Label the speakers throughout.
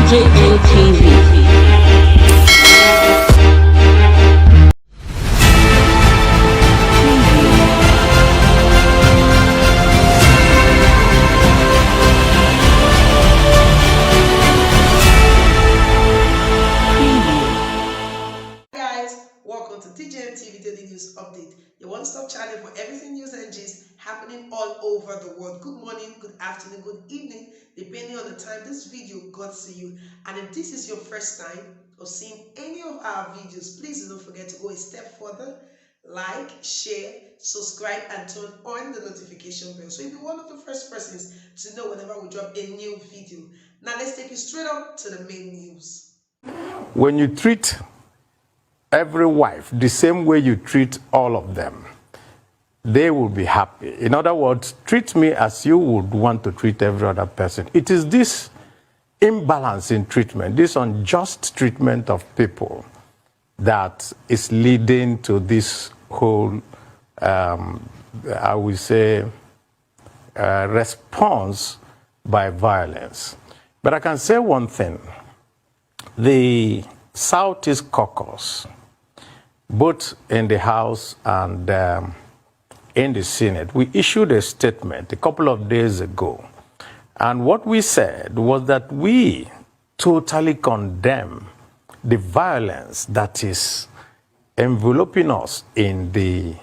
Speaker 1: DJNTV.
Speaker 2: Welcome to DJNTV Daily News Update, your one-stop channel for everything news and gist happening all over the world. Good morning, good afternoon, good evening, depending on the time this video got to you. And if this is your first time of seeing any of our videos, please don't forget to go a step further, like, share, subscribe, and turn on the notification bell so you'll be one of the first persons to know whenever we drop a new video. Now let's take you straight up to the main news.
Speaker 3: When you treat every wife the same way you treat all of them, they will be happy. In other words, treat me as you would want to treat every other person. It is this imbalance in treatment, this unjust treatment of people, that is leading to this whole, I would say, response by violence. But I can say one thing. The Southeast Caucus, both in the House and in the Senate, we issued a statement a couple of days ago. And what we said was that we totally condemn the violence that is enveloping us in the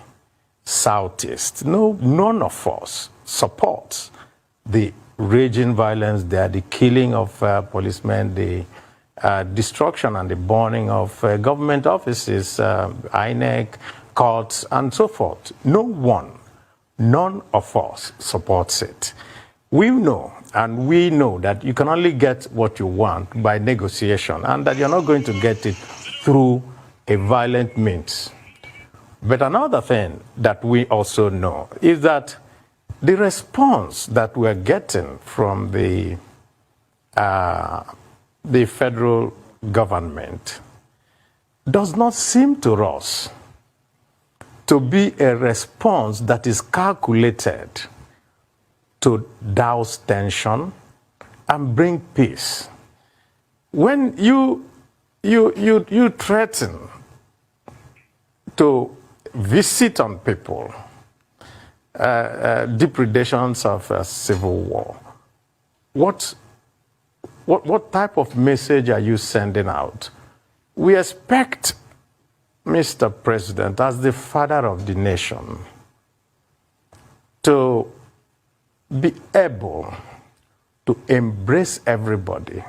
Speaker 3: Southeast. None of us supports the raging violence there, the killing of policemen, the destruction and the burning of government offices, INEC, courts, and so forth. None of us supports it. We know that you can only get what you want by negotiation, and that you're not going to get it through a violent means. But another thing that we also know is that the response that we're getting from the federal government does not seem to us to be a response that is calculated to douse tension and bring peace. When you threaten to visit on people depredations of civil war, what type of message are you sending out? We expect Mr. President, as the father of the nation, to be able to embrace everybody.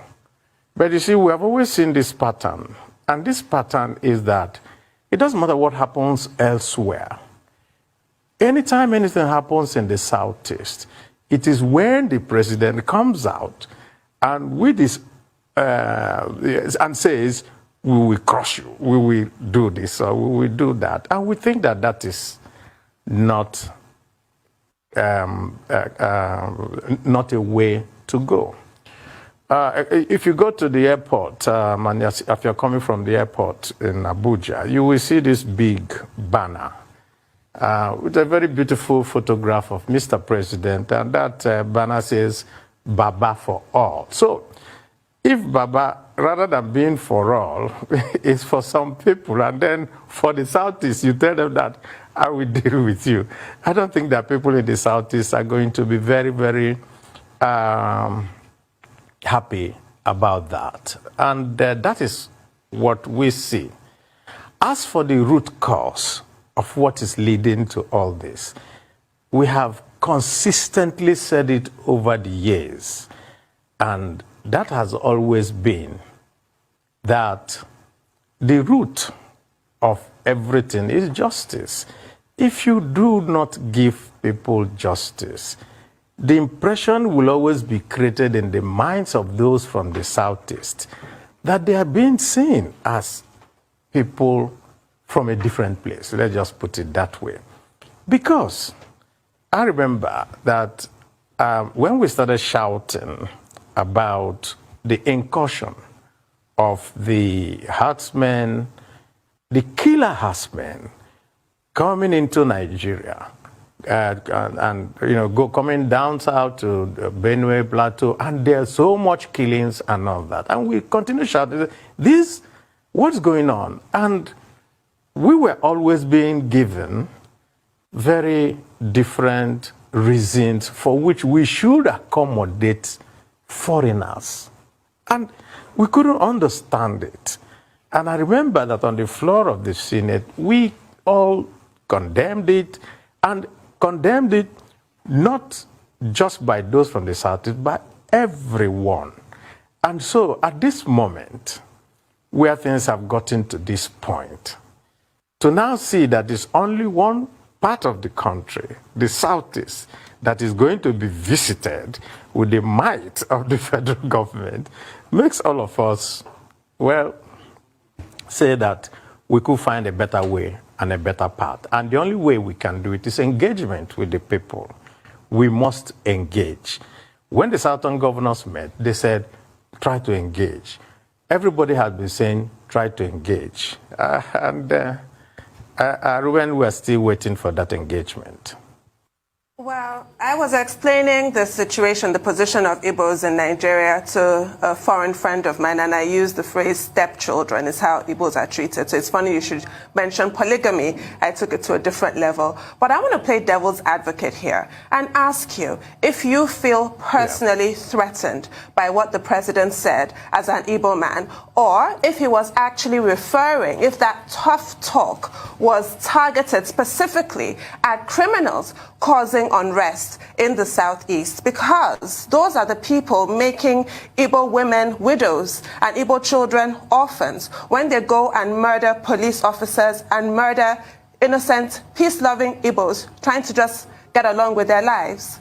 Speaker 3: But you see, we have always seen this pattern. And this pattern is that it doesn't matter what happens elsewhere. Anytime anything happens in the Southeast, it is when the president comes out and with this, and says, we will crush you, we will do this, or we will do that. And we think that that is not, not a way to go. If you go to the airport, and if you're coming from the airport in Abuja, you will see this big banner with a very beautiful photograph of Mr. President, and that banner says, Baba for all. So, if Baba, rather than being for all, is for some people, and then for the Southeast, you tell them that I will deal with you. I don't think that people in the Southeast are going to be very, very happy about that. And that is what we see. As for the root cause of what is leading to all this, we have consistently said it over the years, and that has always been that the root of everything is justice. If you do not give people justice, the impression will always be created in the minds of those from the Southeast that they are being seen as people from a different place. Let's just put it that way. Because I remember that when we started shouting about the incursion of the herdsmen, the killer herdsmen coming into Nigeria, and go coming down south to Benue Plateau, and there's so much killings and all that, and we continue shouting, "This, what's going on?" And we were always being given very different reasons for which we should accommodate foreigners, and we couldn't understand it. And I remember that on the floor of the Senate, we all condemned it, and condemned it not just by those from the South, but everyone. And so at this moment, where things have gotten to this point, to now see that there's only one part of the country, the Southeast, that is going to be visited with the might of the federal government, makes all of us, well, say that we could find a better way and a better path. And the only way we can do it is engagement with the people. We must engage. When the Southern governors met, they said, try to engage. Everybody has been saying, try to engage. When we're still waiting for that engagement.
Speaker 1: Well, I was explaining the situation, the position of Igbos in Nigeria to a foreign friend of mine, and I used the phrase stepchildren is how Igbos are treated. So it's funny you should mention polygamy. I took it to a different level. But I want to play devil's advocate here and ask you if you feel personally threatened by what the president said as an Igbo man, or if he was actually referring, if that tough talk was targeted specifically at criminals causing unrest in the Southeast, because those are the people making Igbo women widows and Igbo children orphans when they go and murder police officers and murder innocent, peace-loving Igbos trying to just get along with their lives.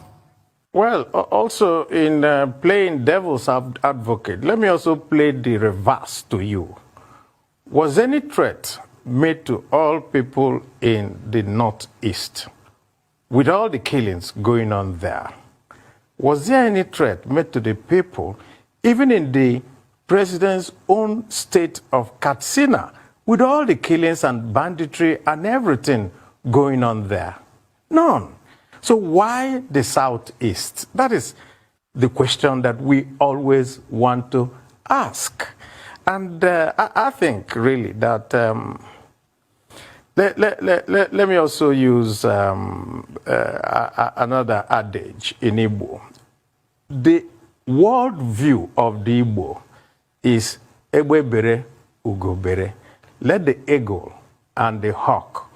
Speaker 3: Well, also in playing devil's advocate, let me also play the reverse to you. Was any threat made to all people in the Northeast? With all the killings going on there, was there any threat made to the people, even in the president's own state of Katsina, with all the killings and banditry and everything going on there? None. So why the Southeast? That is the question that we always want to ask. And I think really that let me also use another adage in Igbo. The world view of the Igbo is Egbe bere, ugo bere. Let the eagle and the hawk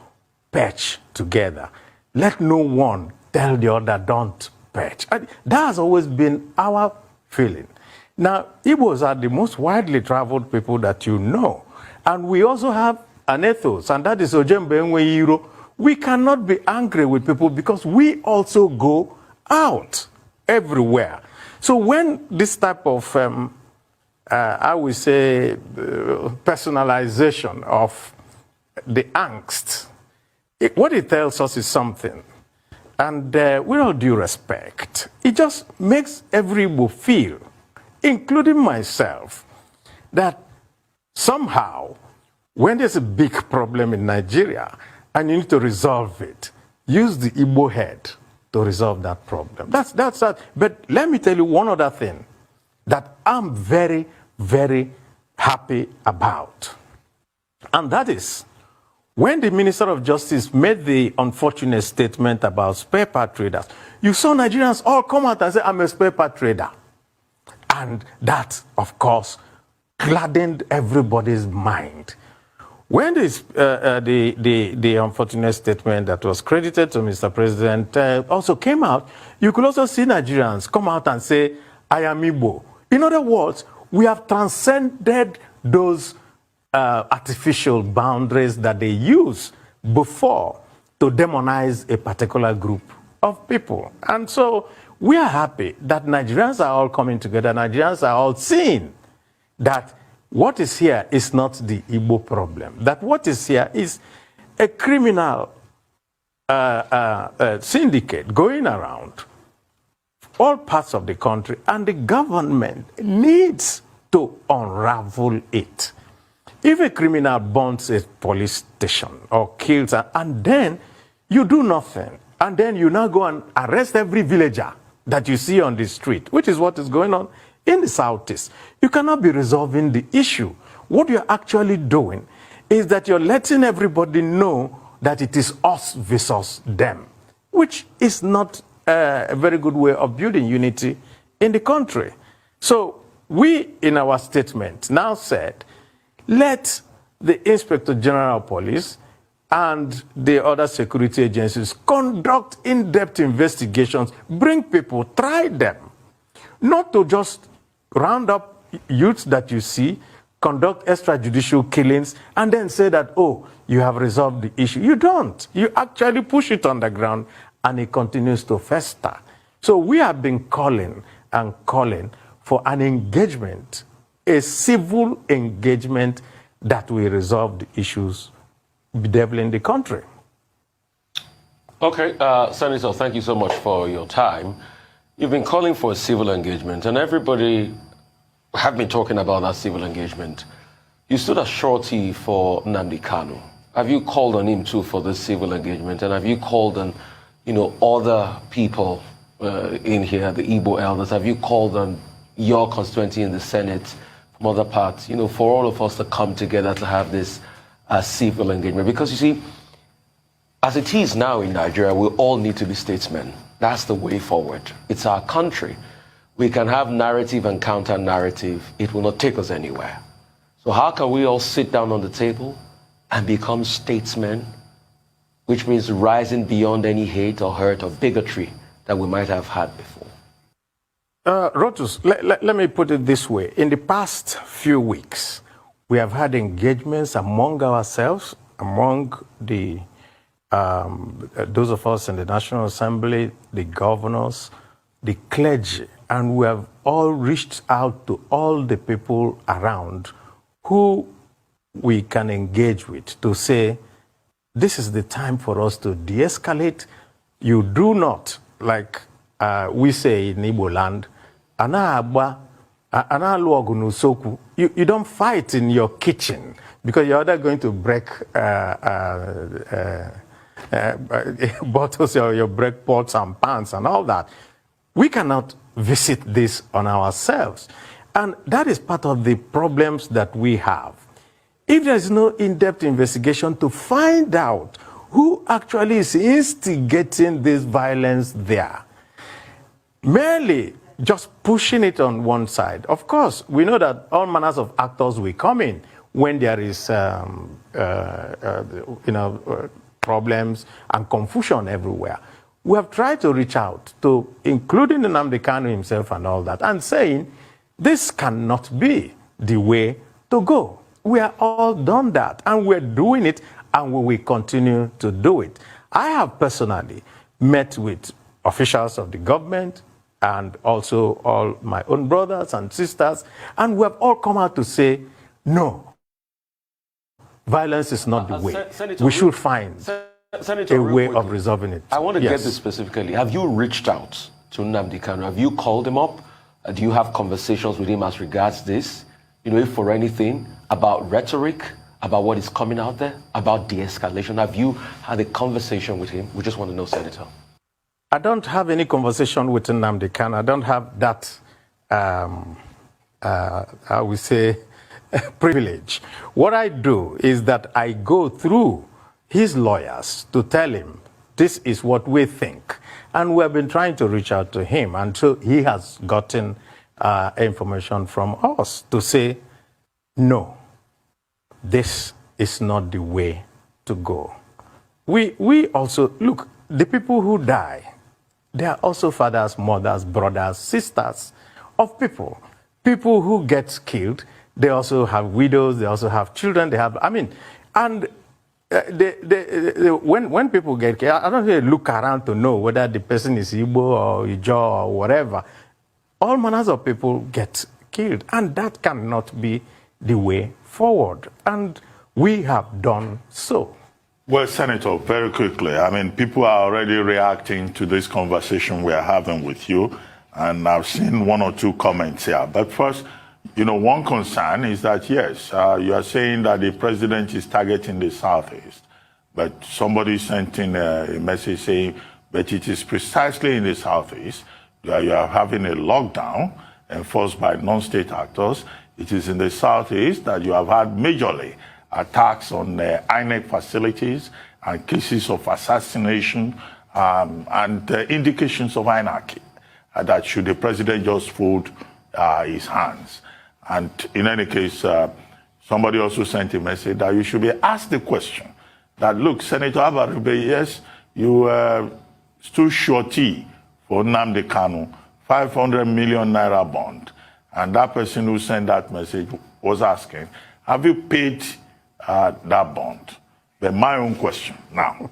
Speaker 3: perch together. Let no one tell the other don't perch. And that has always been our feeling. Now, Igbos are the most widely traveled people that you know. And we also have an ethos, and that is Ojembe Enwe Iro. We cannot be angry with people because we also go out everywhere. So when this type of, I would say, personalization of the angst, what it tells us is something. And with all due respect, it just makes everybody feel, including myself, that somehow, when there's a big problem in Nigeria and you need to resolve it, use the Igbo head to resolve that problem. That's that. But let me tell you one other thing that I'm very, very happy about. And that is, when the Minister of Justice made the unfortunate statement about spare part traders, you saw Nigerians all come out and say, I'm a spare part trader. And that, of course, gladdened everybody's mind. When the unfortunate statement that was credited to Mr. President also came out, you could also see Nigerians come out and say, I am Igbo. In other words, we have transcended those artificial boundaries that they use before to demonize a particular group of people. And so we are happy that Nigerians are all coming together. Nigerians are all seeing that what is here is not the Igbo problem. That what is here is a criminal syndicate going around all parts of the country, and the government needs to unravel it. If a criminal burns a police station or kills, and then you do nothing, And then you now go and arrest every villager that you see on the street, which is what is going on in the Southeast. You cannot be resolving the issue. What you're actually doing is that you're letting everybody know that it is us versus them, which is not a very good way of building unity in the country. So we, in our statement, now said, let the Inspector General of Police and the other security agencies conduct in-depth investigations, bring people, try them. Not to just round up youths that you see, conduct extrajudicial killings, and then say that, oh, you have resolved the issue. You don't. You actually push it on the ground, and it continues to fester. So we have been calling and calling for an engagement, a civil engagement that will resolve the issues bedeviling the country.
Speaker 4: Okay, Senator, thank you so much for your time. You've been calling for a civil engagement, and everybody have been talking about that civil engagement. You stood as surety for Nnamdi Kanu. Have you called on him too for this civil engagement? And have you called on, other people in here, the Igbo elders? Have you called on your constituency in the Senate, from other parts, for all of us to come together to have this civil engagement? Because you see, as it is now in Nigeria, we all need to be statesmen. That's the way forward. It's our country. We can have narrative and counter-narrative. It will not take us anywhere. So how can we all sit down on the table and become statesmen, which means rising beyond any hate or hurt or bigotry that we might have had before?
Speaker 3: Rotus, let me put it this way. In the past few weeks, we have had engagements among ourselves, among the those of us in the National Assembly, the governors, the clergy, and we have all reached out to all the people around who we can engage with to say, this is the time for us to de-escalate. You do not, like we say in Igbo land, you don't fight in your kitchen because you're either going to break bottles or you break pots and pans and all that. We cannot visit this on ourselves. And that is part of the problems that we have. If there is no in-depth investigation to find out who actually is instigating this violence there, merely just pushing it on one side. Of course, we know that all manners of actors will come in when there is, problems and confusion everywhere. We have tried to reach out to, including Nnamdi Kanu himself and all that, and saying, this cannot be the way to go. We are all done that, and we're doing it, and we will continue to do it. I have personally met with officials of the government and also all my own brothers and sisters, and we have all come out to say, no, violence is not the way.
Speaker 4: Senator,
Speaker 3: we should find a way of resolving it.
Speaker 4: I want to get this specifically. Have you reached out to Nnamdi Kanu? Have you called him up? Do you have conversations with him as regards this? If for anything, about rhetoric, about what is coming out there, about de-escalation? Have you had a conversation with him? We just want to know, Senator.
Speaker 3: I don't have any conversation with Nnamdi Kanu. I don't have that, I would say, privilege. What I do is that I go through his lawyers to tell him this is what we think. And we have been trying to reach out to him until he has gotten information from us to say, no, this is not the way to go. We also, look, the people who die, they are also fathers, mothers, brothers, sisters of people. People who get killed, they also have widows, they also have children, they have, and when people get killed, I don't really look around to know whether the person is Igbo or Ijaw or whatever. All manners of people get killed, and that cannot be the way forward. And we have done so.
Speaker 5: Well, Senator, very quickly, people are already reacting to this conversation we are having with you, and I've seen one or two comments here. But first, one concern is that, yes, you are saying that the president is targeting the Southeast, but somebody sent in a message saying but it is precisely in the Southeast that you are having a lockdown enforced by non-state actors. It is in the Southeast that you have had majorly attacks on INEC facilities and cases of assassination and indications of anarchy, that should the president just fold his hands. And in any case, somebody also sent a message that you should be asked the question that, look, Senator Abaribe, yes, you stood surety for Nnamdi Kanu, 500 million naira bond. And that person who sent that message was asking, have you paid that bond? But my own question now,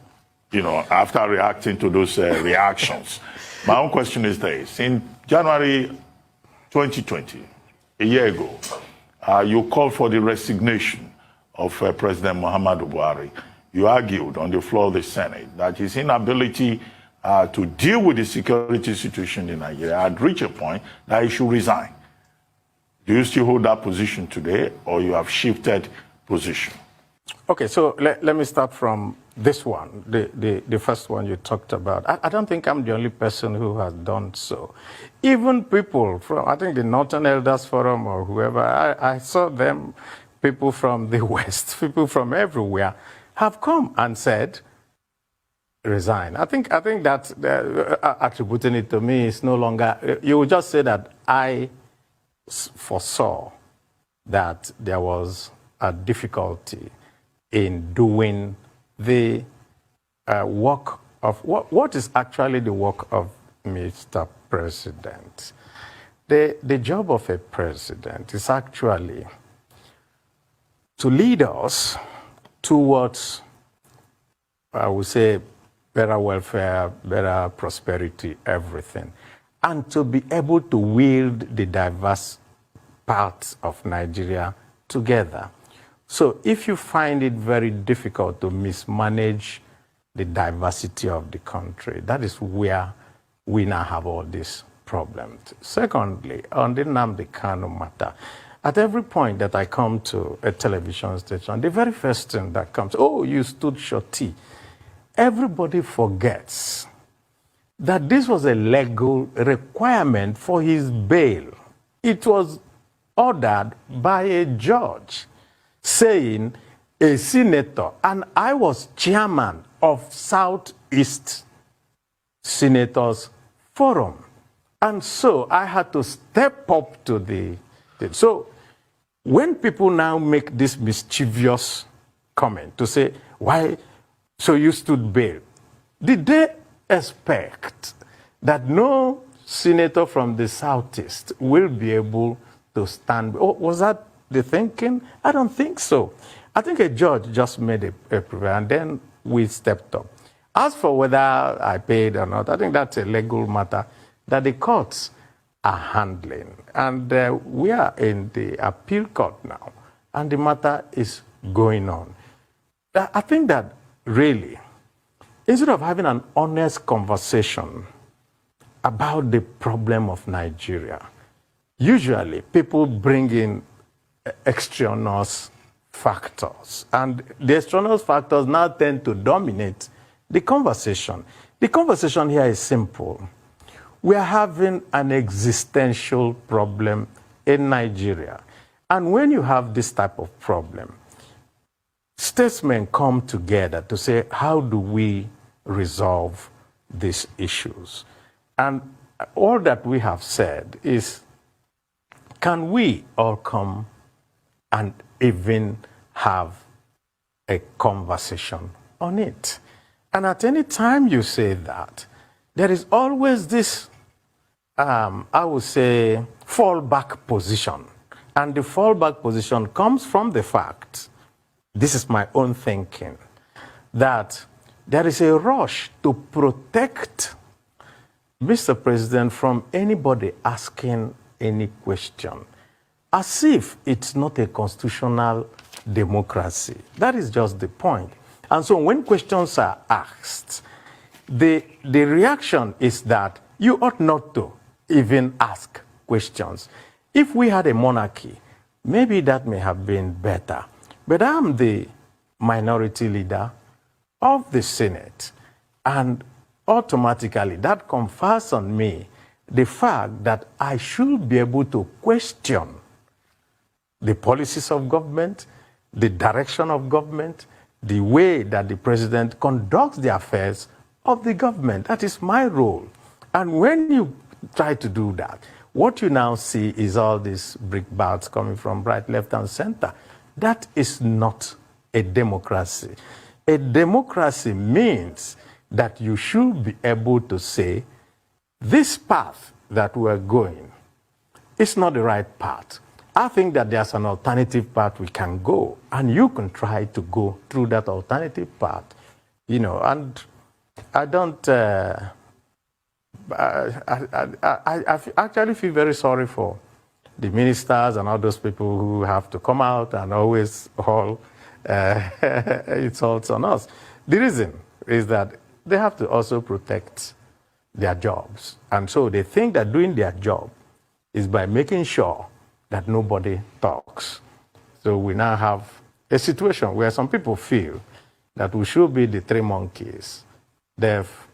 Speaker 5: after reacting to those reactions, my own question is this. In January 2020, a year ago, you called for the resignation of President Muhammadu Buhari. You argued on the floor of the Senate that his inability to deal with the security situation in Nigeria had reached a point that he should resign. Do you still hold that position today, or you have shifted position?
Speaker 3: Okay, so let me start from this one, the first one you talked about. I don't think I'm the only person who has done so. Even people from, I think, the Northern Elders Forum or whoever, I saw them, people from the West, people from everywhere, have come and said, resign. I think that attributing it to me is no longer, you would just say that I foresaw that there was a difficulty in doing the work of, what is actually the work of Mr. President. The job of a president is actually to lead us towards, I would say, better welfare, better prosperity, everything, and to be able to wield the diverse parts of Nigeria together. So if you find it very difficult to mismanage the diversity of the country, that is where we now have all these problems. Secondly, on the Nnamdi Kanu matter, at every point that I come to a television station, the very first thing that comes, oh, you stood surety. Everybody forgets that this was a legal requirement for his bail. It was ordered by a judge saying a senator, and I was chairman of Southeast Senators Forum. And so I had to step up to the. So when people now make this mischievous comment to say, why, so you stood bail, did they expect that no senator from the Southeast will be able to stand? Oh, was that the thinking? I don't think so. I think a judge just made a prevail, and then we stepped up. As for whether I paid or not, I think that's a legal matter that the courts are handling. And we are in the appeal court now, and the matter is going on. I think that really, instead of having an honest conversation about the problem of Nigeria, usually people bring in extraneous factors, and the extraneous factors now tend to dominate the conversation. The conversation here is simple. We are having an existential problem in Nigeria. And when you have this type of problem, statesmen come together to say, how do we resolve these issues? And all that we have said is, can we all come and even have a conversation on it? And at any time you say that, there is always this, I would say, fallback position. And the fallback position comes from the fact, this is my own thinking, that there is a rush to protect Mr. President from anybody asking any question, as if it's not a constitutional democracy. That is just the point. And so when questions are asked, the reaction is that you ought not to even ask questions. If we had a monarchy, maybe that may have been better. But I'm the minority leader of the Senate, and automatically that confers on me the fact that I should be able to question the policies of government, the direction of government, the way that the president conducts the affairs of the government. That is my role. And when you try to do that, what you now see is all these brickbats coming from right, left, and center. That is not a democracy. A democracy means that you should be able to say, this path that we're going is not the right path. I think that there's an alternative path we can go, and you can try to go through that alternative path, you know. And I don't. I actually feel very sorry for the ministers and all those people who have to come out and always haul insults on us. The reason is that they have to also protect their jobs, and so they think that doing their job is by making sure that nobody talks. So we now have a situation where some people feel that we should be the three monkeys, deaf,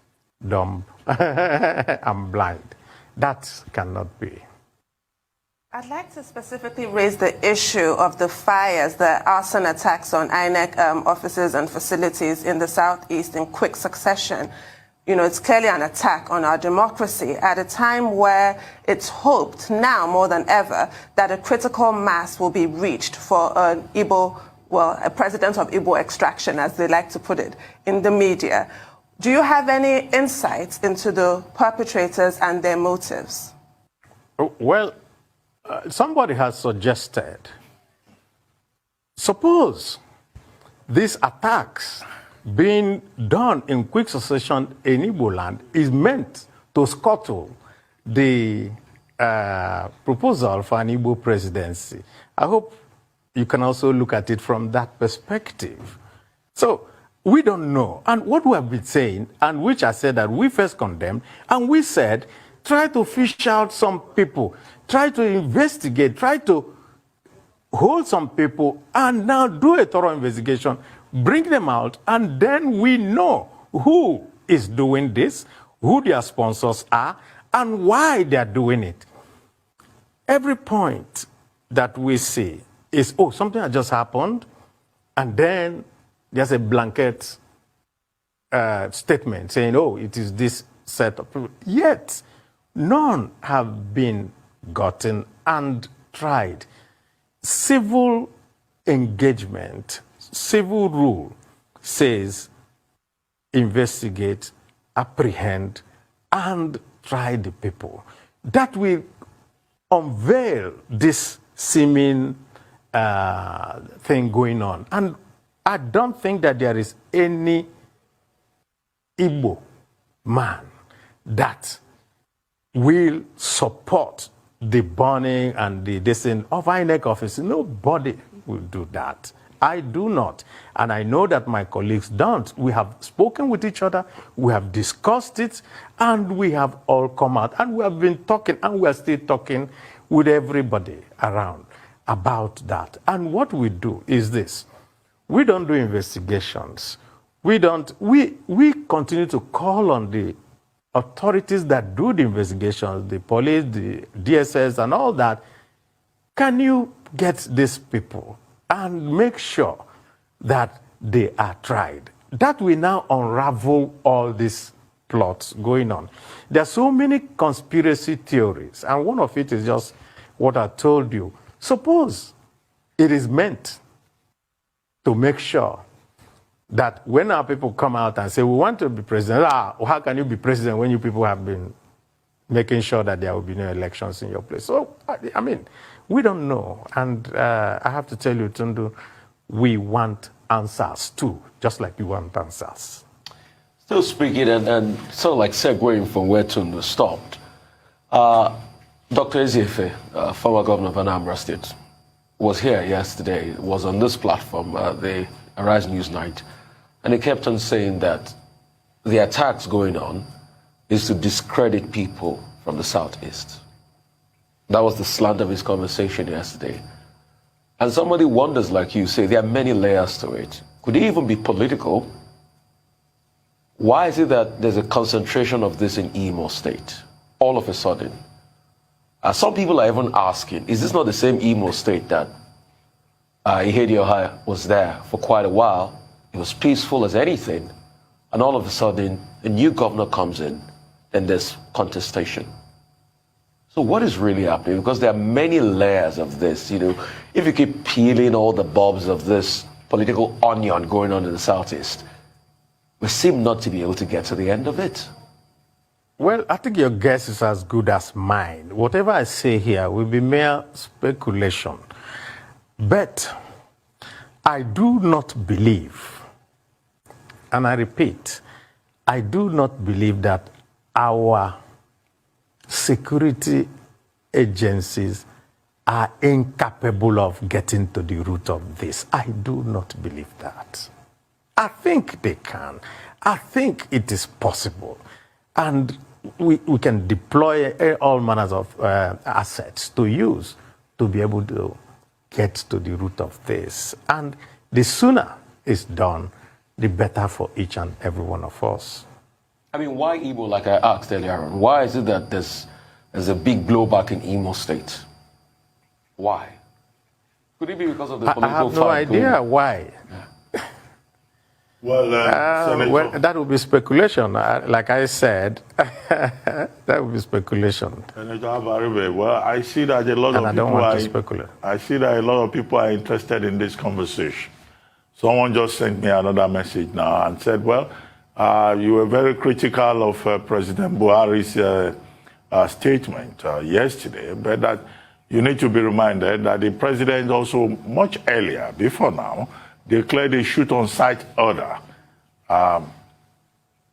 Speaker 3: dumb, and blind. That cannot be.
Speaker 1: I'd like to specifically raise the issue of the fires, the arson attacks on INEC offices and facilities in the Southeast in quick succession. You know, it's clearly an attack on our democracy at a time where it's hoped now more than ever that a critical mass will be reached for an Igbo, well, a president of Igbo extraction, as they like to put it, in the media. Do you have any insights into the perpetrators and their motives?
Speaker 3: Well, somebody has suggested, suppose these attacks being done in quick succession in Igbo land is meant to scuttle the proposal for an Igbo presidency. I hope you can also look at it from that perspective. So we don't know. And what we have been saying, and which I said that we first condemned, and we said, try to fish out some people, try to investigate, try to hold some people, and now do a thorough investigation, bring them out, and then we know who is doing this, who their sponsors are, and why they're doing it. Every point that we see is, oh, something has just happened, and then there's a blanket statement saying, oh, it is this set of people. Yet, none have been gotten and tried. Civil engagement, civil rule says investigate, apprehend, and try the people. That will unveil this seeming thing going on. And I don't think that there is any Igbo man that will support the burning and the descent of INEC office. Nobody will do that. I do not. And I know that my colleagues don't. We have spoken with each other, we have discussed it, and we have all come out. And we have been talking, and we are still talking with everybody around about that. And what we do is this. We don't do investigations. We continue to call on the authorities that do the investigations, the police, the DSS, and all that. Can you get these people and make sure that they are tried? That will now unravel all these plots going on. There are so many conspiracy theories, and one of it is just what I told you. Suppose it is meant to make sure that when our people come out and say, we want to be president, how can you be president when you people have been making sure that there will be no elections in your place? So, I mean, we don't know. And I have to tell you, Tundu, we want answers too, just like you want answers.
Speaker 4: Still speaking and sort of like segueing from where Tundu stopped, Dr. Eziefe, former governor of Anambra State, was here yesterday, was on this platform, the Arise News Night, and he kept on saying that the attacks going on is to discredit people from the Southeast. That was the slant of his conversation yesterday. And somebody wonders, like you say, there are many layers to it. Could it even be political? Why is it that there's a concentration of this in Imo State all of a sudden? Some people are even asking, is this not the same Imo State that Ihedioha was there for quite a while? It was peaceful as anything, and all of a sudden, a new governor comes in, and there's contestation. So what is really happening? Because there are many layers of this, you know. If you keep peeling all the bulbs of this political onion going on in the Southeast, we seem not to be able to get to the end of it.
Speaker 3: Well, I think your guess is as good as mine. Whatever I say here will be mere speculation. But I do not believe, and I repeat, I do not believe that our security agencies are incapable of getting to the root of this. I do not believe that. I think they can. I think it is possible. And we can deploy all manners of assets to use to be able to get to the root of this. And the sooner it's done, the better for each and every one of us.
Speaker 4: I mean, why Igbo, like I asked earlier on? Why is it that there's a big blowback in Imo State? Why? Could it be because of the political fight?
Speaker 3: I have no idea why.
Speaker 4: Yeah.
Speaker 5: Well,
Speaker 3: well, that would be speculation. Like I said, that would be speculation.
Speaker 5: Senator Abaribe, well, I see that a lot
Speaker 3: And
Speaker 5: of
Speaker 3: I don't
Speaker 5: people
Speaker 3: want
Speaker 5: are.
Speaker 3: to speculate.
Speaker 5: I see that a lot of people are interested in this conversation. Someone just sent me another message now and said, "Well, you were very critical of President Buhari's statement yesterday, but that you need to be reminded that the president also much earlier, before now, declared a shoot-on-sight order,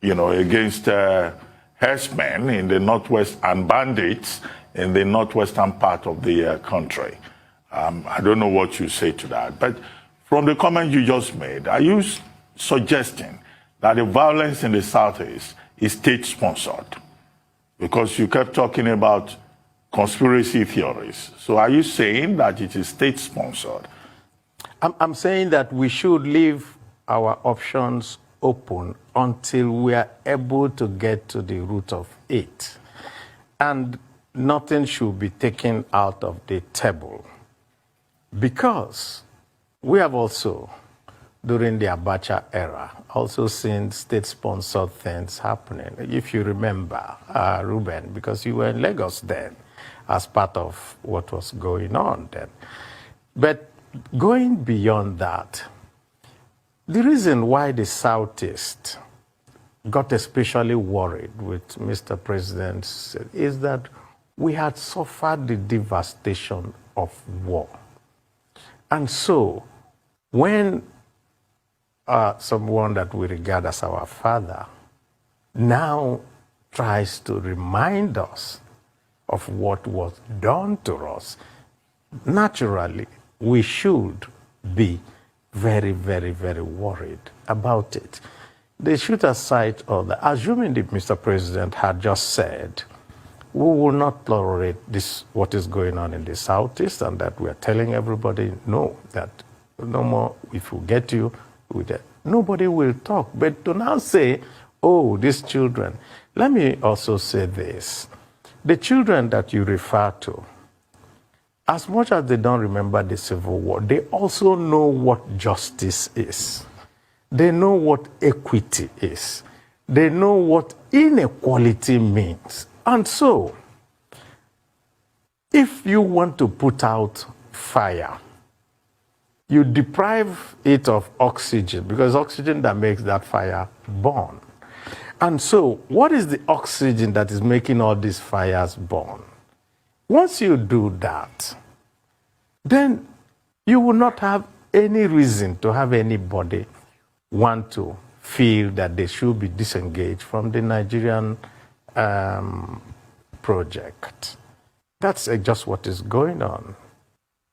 Speaker 5: against herdsmen in the northwest and bandits in the northwestern part of the country." I don't know what you say to that, but from the comment you just made, are you suggesting that the violence in the Southeast is state-sponsored? Because you kept talking about conspiracy theories. So are you saying that it is state-sponsored?
Speaker 3: I'm saying that we should leave our options open until we are able to get to the root of it. And nothing should be taken out of the table. Because we have also, during the Abacha era, also seen state-sponsored things happening. If you remember, Ruben, because you were in Lagos then, as part of what was going on then. But going beyond that, the reason why the Southeast got especially worried with Mr. President is that we had suffered the devastation of war. And so, when someone that we regard as our father now tries to remind us of what was done to us, naturally, we should be very, very, very worried about it. The shoot-aside order, assuming that Mr. President had just said, we will not tolerate this, what is going on in the Southeast, and that we are telling everybody, no, that no more, if we get you, with it, nobody will talk. But to now say, oh, these children, let me also say this. The children that you refer to, as much as they don't remember the Civil War, they also know what justice is. They know what equity is. They know what inequality means. And so, if you want to put out fire, you deprive it of oxygen, because oxygen that makes that fire burn. And so, what is the oxygen that is making all these fires burn? Once you do that, then you will not have any reason to have anybody want to feel that they should be disengaged from the Nigerian project. That's just what is going on.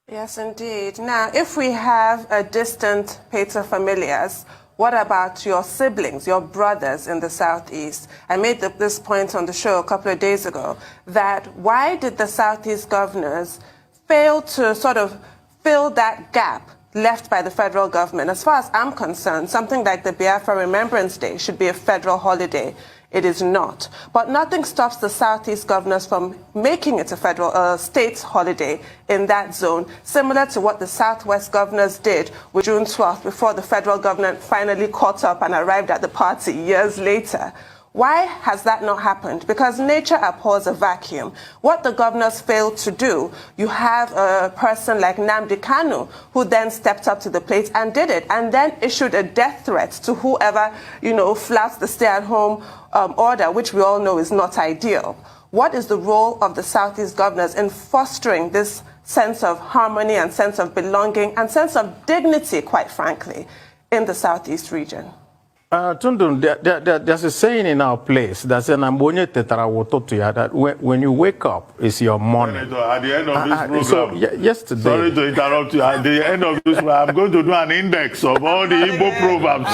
Speaker 1: Yes, indeed. Now, if we have a distant paterfamilias, what about your siblings, your brothers in the Southeast? I made this point on the show a couple of days ago, that why did the Southeast governors fail to sort of fill that gap, left by the federal government. As far as I'm concerned, something like the Biafra Remembrance Day should be a federal holiday. It is not. But nothing stops the Southeast governors from making it a federal state holiday in that zone, similar to what the Southwest governors did with June 12th before the federal government finally caught up and arrived at the party years later. Why has that not happened? Because nature abhors a vacuum. What the governors failed to do, you have a person like Nnamdi Kanu, who then stepped up to the plate and did it, and then issued a death threat to whoever, flouts the stay-at-home order, which we all know is not ideal. What is the role of the Southeast governors in fostering this sense of harmony and sense of belonging and sense of dignity, quite frankly, in the Southeast region?
Speaker 3: Tundun, there's a saying in our place that says, that when you wake up, it's your morning.
Speaker 5: Senator, at the end of this program,
Speaker 3: yesterday.
Speaker 5: Sorry to interrupt you. At the end of this program, I'm going to do an index of all the Igbo proverbs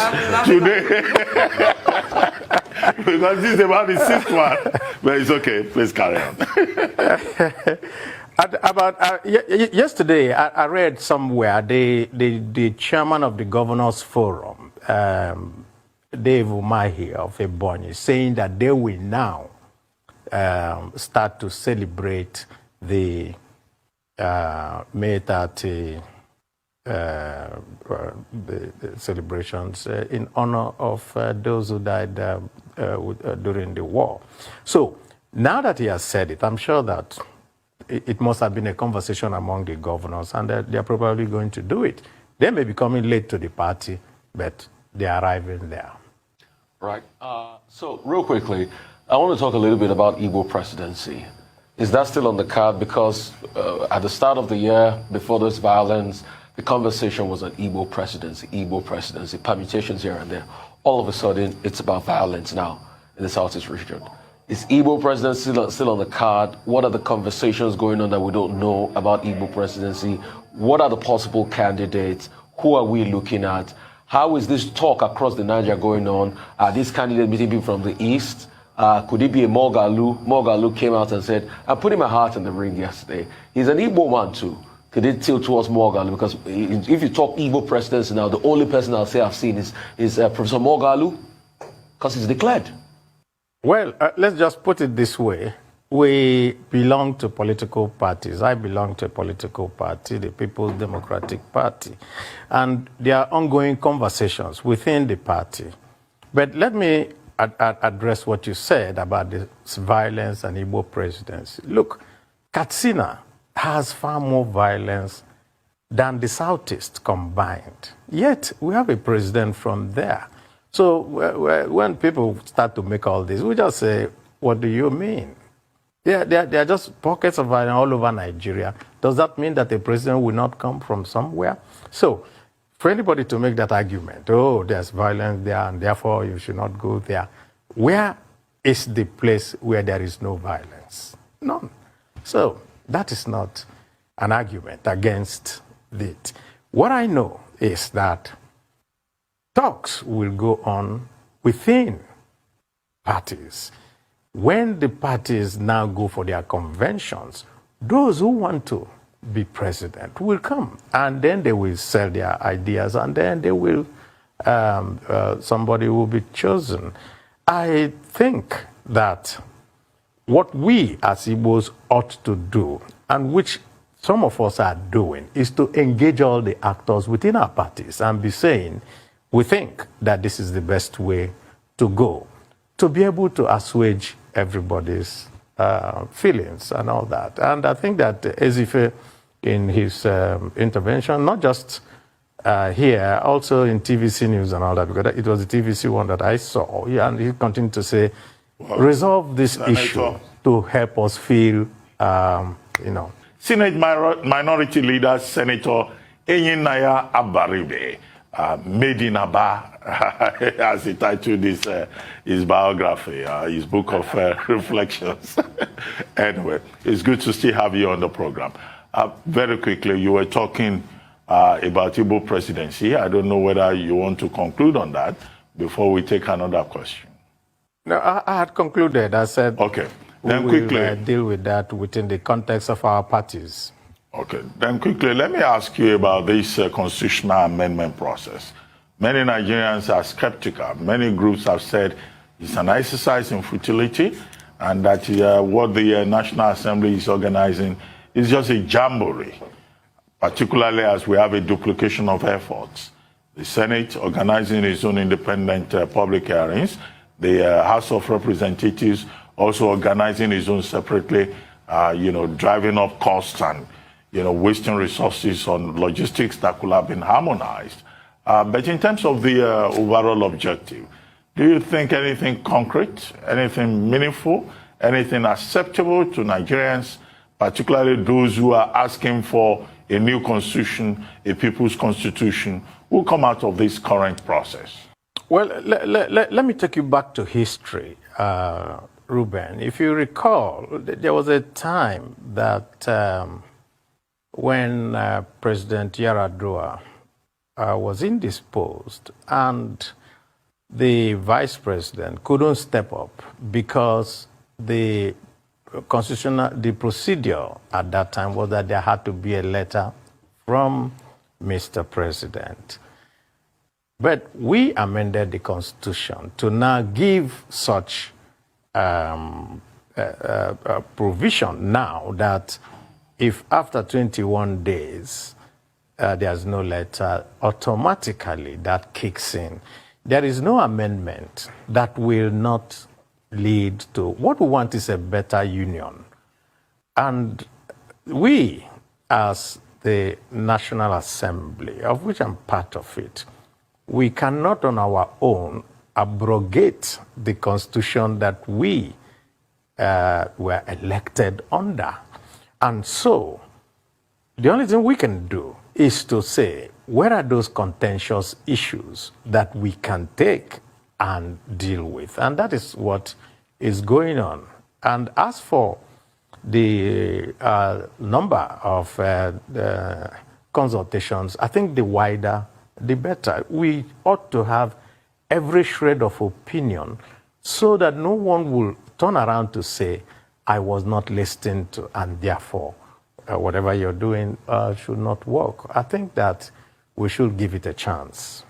Speaker 5: today. Because this is about the sixth one. But it's okay. Please carry on.
Speaker 3: Yesterday, I read somewhere the chairman of the Governors Forum, Dave Umahi of Ebonyi, saying that they will now start to celebrate the May 30 the celebrations in honor of those who died during the war. So now that he has said it, I'm sure that it must have been a conversation among the governors, and they're probably going to do it. They may be coming late to the party, but they're arriving there.
Speaker 4: Right. So real quickly, I want to talk a little bit about Igbo presidency. Is that still on the card? Because at the start of the year, before this violence, the conversation was on Igbo presidency, permutations here and there. All of a sudden, it's about violence now in the Southeast region. Is Igbo presidency still on the card? What are the conversations going on that we don't know about Igbo presidency? What are the possible candidates? Who are we looking at? How is this talk across the Niger going on? Are these candidates meeting people from the East? Could it be a Mogalu? Mogalu came out and said, I'm putting my heart in the ring yesterday. He's an Igbo man too. Could it tilt towards Mogalu? Because if you talk Igbo presidency now, the only person I'll say I've seen is Professor Mogalu, because he's declared.
Speaker 3: Well, let's just put it this way. We belong to political parties. I belong to a political party, the People's Democratic Party. And there are ongoing conversations within the party. But let me address what you said about this violence and Igbo presidency. Look, Katsina has far more violence than the Southeast combined. Yet, we have a president from there. So when people start to make all this, we just say, what do you mean? They are just pockets of violence all over Nigeria. Does that mean that the president will not come from somewhere? So for anybody to make that argument, oh, there's violence there and therefore you should not go there, where is the place where there is no violence? None. So that is not an argument against it. What I know is that talks will go on within parties. When the parties now go for their conventions, those who want to be president will come, and then they will sell their ideas, and then they will, somebody will be chosen. I think that what we as Igbos ought to do, and which some of us are doing, is to engage all the actors within our parties and be saying, we think that this is the best way to go, to be able to assuage everybody's feelings and all that. And I think that Ezife, in his intervention, not just here, also in TVC News and all that, because it was the TVC one that I saw, and he continued to say, resolve this issue to help us feel,
Speaker 5: Senate Minority Leader, Senator Enyinaya Abaribe, made in Aba, as he titled his biography, his book of reflections. Anyway, it's good to still have you on the program. Very quickly, you were talking about Igbo presidency. I don't know whether you want to conclude on that before we take another question.
Speaker 3: No, I had concluded. I said,
Speaker 5: okay. Then
Speaker 3: we
Speaker 5: quickly
Speaker 3: will deal with that within the context of our parties.
Speaker 5: Okay, then quickly, let me ask you about this constitutional amendment process. Many Nigerians are skeptical. Many groups have said it's an exercise in futility and that what the National Assembly is organizing is just a jamboree, particularly as we have a duplication of efforts. The Senate organizing its own independent public hearings, the House of Representatives also organizing its own separately, driving up costs and wasting resources on logistics that could have been harmonized. But in terms of the overall objective, do you think anything concrete, anything meaningful, anything acceptable to Nigerians, particularly those who are asking for a new constitution, a people's constitution, will come out of this current process?
Speaker 3: Well, let me take you back to history, Ruben. If you recall, there was a time that when President Yaradua was indisposed and the vice president couldn't step up because the procedure at that time was that there had to be a letter from Mr. President. But we amended the Constitution to now give such provision now that if after 21 days there's no letter, automatically that kicks in. There is no amendment that will not lead to, what we want is a better union. And we, as the National Assembly, of which I'm part of it, we cannot on our own abrogate the Constitution that we were elected under. And so, the only thing we can do is to say, where are those contentious issues that we can take and deal with? And that is what is going on. And as for the number of consultations, I think the wider, the better. We ought to have every shred of opinion so that no one will turn around to say, I was not listened to, and therefore whatever you're doing should not work. I think that we should give it a chance.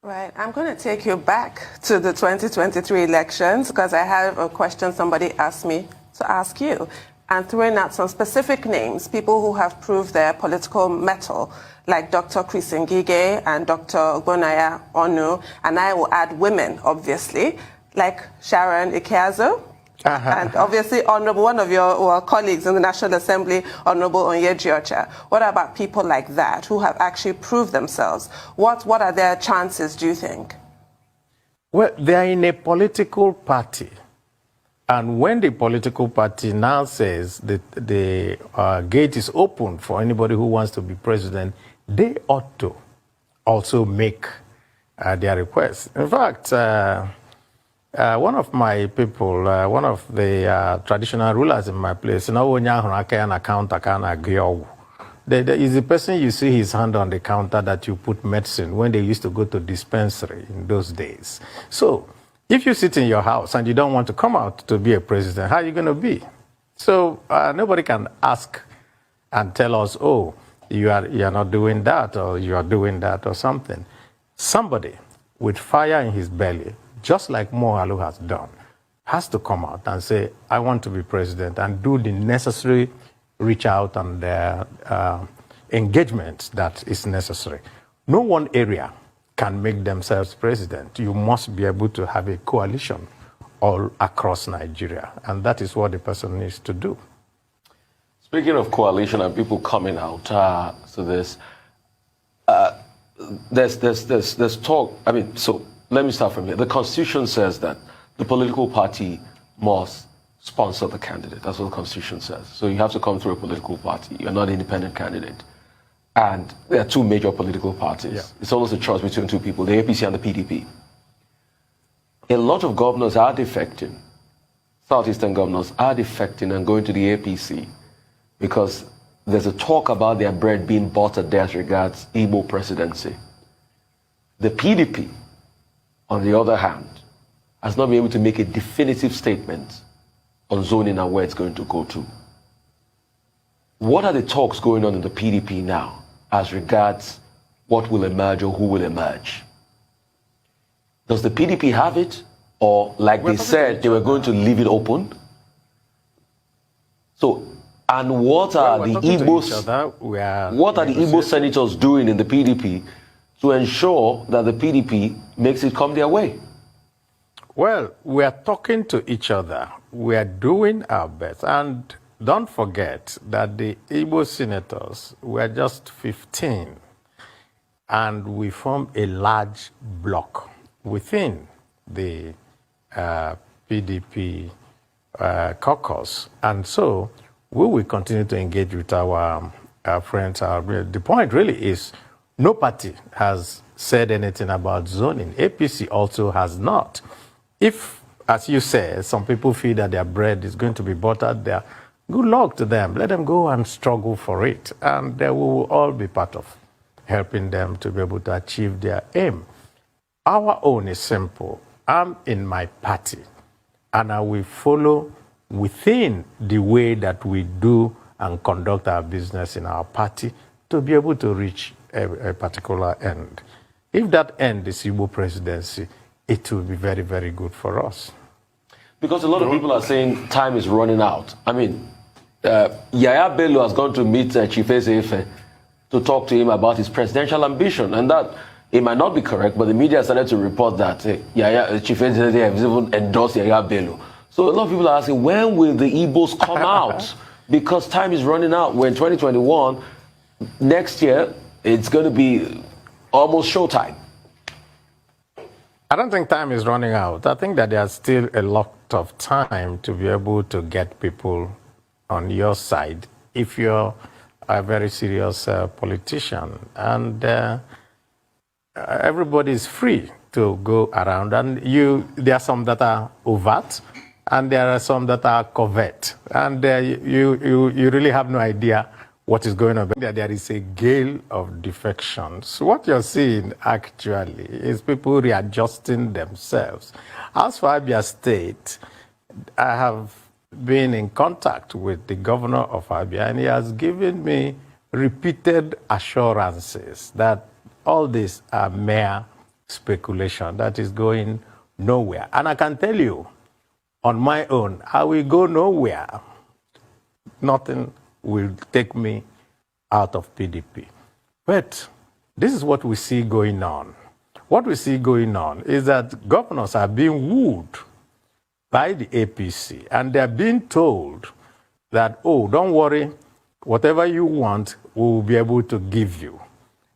Speaker 1: Right. I'm going to take you back to the 2023 elections because I have a question somebody asked me to ask you, and throwing out some specific names, people who have proved their political mettle, like Dr. Chris Ngige and Dr. Ogbonnaya Onu, and I will add women, obviously, like Sharon Ikeazu, and obviously Honorable, one of your colleagues in the National Assembly, Honorable Onyeji Ocha. What about people like that who have actually proved themselves? What are their chances, do you think?
Speaker 3: Well, they are in a political party. And when the political party now says that the gate is open for anybody who wants to be president, they ought to also make their requests. In fact, one of my people, one of the traditional rulers in my place, there is a person you see his hand on the counter that you put medicine when they used to go to dispensary in those days. So, if you sit in your house and you don't want to come out to be a president, how are you going to be? So nobody can ask and tell us, oh, you are not doing that or you are doing that or something. Somebody with fire in his belly, just like Mohalu has done, has to come out and say, I want to be president, and do the necessary reach out and engagement that is necessary. No one area can make themselves president. You must be able to have a coalition all across Nigeria, and that is what the person needs to do.
Speaker 4: Speaking of coalition and people coming out to this, there's talk. I mean, so let me start from here. The Constitution says that the political party must sponsor the candidate. That's what the Constitution says. So you have to come through a political party. You're not an independent candidate. And there are two major political parties. Yeah. It's almost a choice between two people, the APC and the PDP. A lot of governors are defecting. Southeastern governors are defecting and going to the APC because there's a talk about their bread being buttered as regards Igbo presidency. The PDP, on the other hand, has not been able to make a definitive statement on zoning and where it's going to go to. What are the talks going on in the PDP now as regards what will emerge or who will emerge? Does the PDP have it? Or like they said, they were going to leave it open? So, and what are the Igbo senators doing in the PDP to ensure that the PDP makes it come their way?
Speaker 3: Well, we are talking to each other. We are doing our best. And don't forget that the Igbo senators were just 15. And we form a large bloc within the PDP caucus. And so we will continue to engage with our friends. The point really is no party has said anything about zoning. APC also has not. If, as you say, some people feel that their bread is going to be buttered there, good luck to them. Let them go and struggle for it. And we will all be part of helping them to be able to achieve their aim. Our own is simple. I'm in my party, and I will follow within the way that we do and conduct our business in our party to be able to reach a particular end. If that end is Igbo presidency, it will be very, very good for us.
Speaker 4: Because a lot of people are saying time is running out. I mean, Yaya Bello has gone to meet Chief Ezefe to talk to him about his presidential ambition, and that it might not be correct, but the media started to report that Chief Ezefe has even endorsed Yaya Bello. So a lot of people are asking, when will the Igbos come out? Because time is running out. We're in 2021. Next year, it's going to be almost showtime.
Speaker 3: I don't think time is running out. I think that there's still a lot of time to be able to get people on your side if you're a very serious politician. And everybody is free to go around. And there are some that are overt, and there are some that are covert. And you really have no idea what is going on. There is a gale of defections. What you're seeing actually is people readjusting themselves. As for Abia State, I have been in contact with the governor of Abia, and he has given me repeated assurances that all these are mere speculation that is going nowhere. And I can tell you, on my own, I will go nowhere. Nothing will take me out of PDP. But this is what we see going on. What we see going on is that governors are being wooed by the APC, and they're being told that, oh, don't worry, whatever you want, we will be able to give you.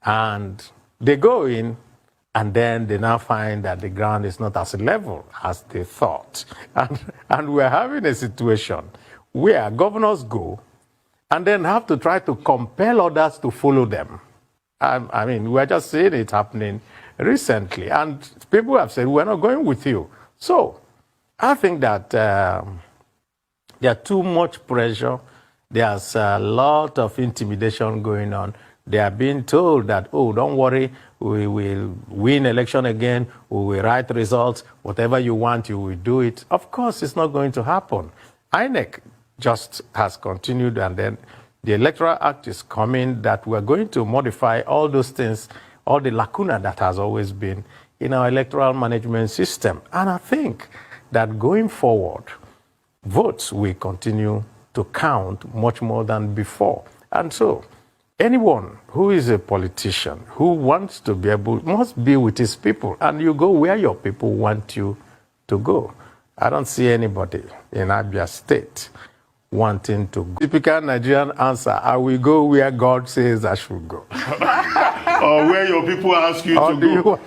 Speaker 3: And they go in, and then they now find that the ground is not as level as they thought. And we're having a situation where governors go and then have to try to compel others to follow them. I mean, we're just seeing it happening recently. And people have said, we're not going with you. So I think that there's too much pressure. There's a lot of intimidation going on. They are being told that, oh, don't worry, we will win election again, we will write results, whatever you want, you will do it. Of course, it's not going to happen. INEC just has continued, and then the Electoral Act is coming that we're going to modify all those things, all the lacuna that has always been in our electoral management system. And I think that going forward, votes will continue to count much more than before. And so anyone who is a politician who wants to be able, must be with his people, and you go where your people want you to go. I don't see anybody in Abia State wanting to go. Typical Nigerian answer, I will go where God says I should go.
Speaker 5: Or where your people ask you to go.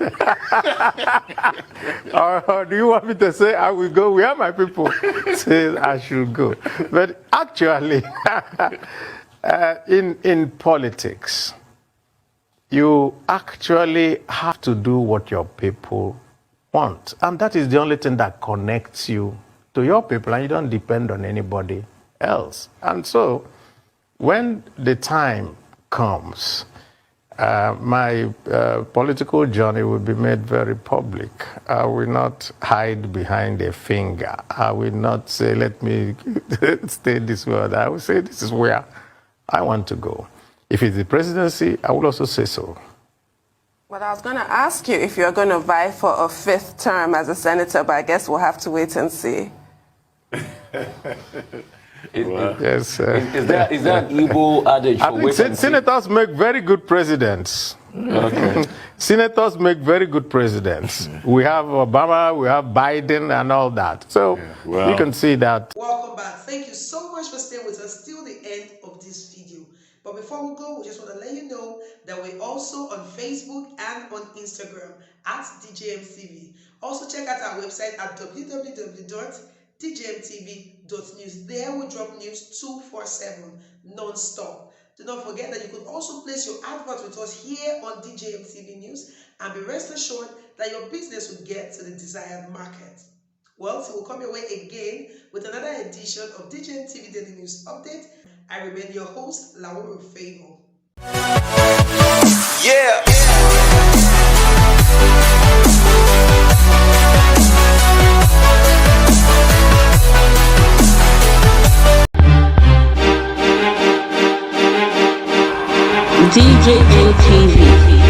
Speaker 3: Or do you want me to say, I will go where my people say I should go? But actually, in politics, you actually have to do what your people want. And that is the only thing that connects you to your people, and you don't depend on anybody else. And so when the time comes, my political journey will be made very public. I will not hide behind a finger. I will not say, let me stay this way. I will say, this is where I want to go. If it's the presidency, I will also say so.
Speaker 1: Well, I was going to ask you if you're going to vie for a 5th term as a senator, but I guess we'll have to wait and see.
Speaker 3: Yes.
Speaker 4: Is that an Igbo adage
Speaker 3: I
Speaker 4: for
Speaker 3: think
Speaker 4: wait and see?
Speaker 3: senators make very good presidents.
Speaker 4: Okay.
Speaker 3: Senators make very good presidents. We have Obama, we have Biden, and all that. So
Speaker 5: well.
Speaker 3: you can see that.
Speaker 2: Welcome back. Thank you so much for staying with us till the end of this video. But before we go, we just want to let you know that we're also on Facebook and on Instagram at DJMTV. Also check out our website at www.djmtv.news. There we drop news 247 non-stop. Do not forget that you could also place your advert with us here on DJMTV News, and be rest assured that your business will get to the desired market. Well, so we'll come your way again with another edition of DJMTV Daily News Update. I remain your host, Laura Favor.
Speaker 6: Yeah.
Speaker 7: DJMTV.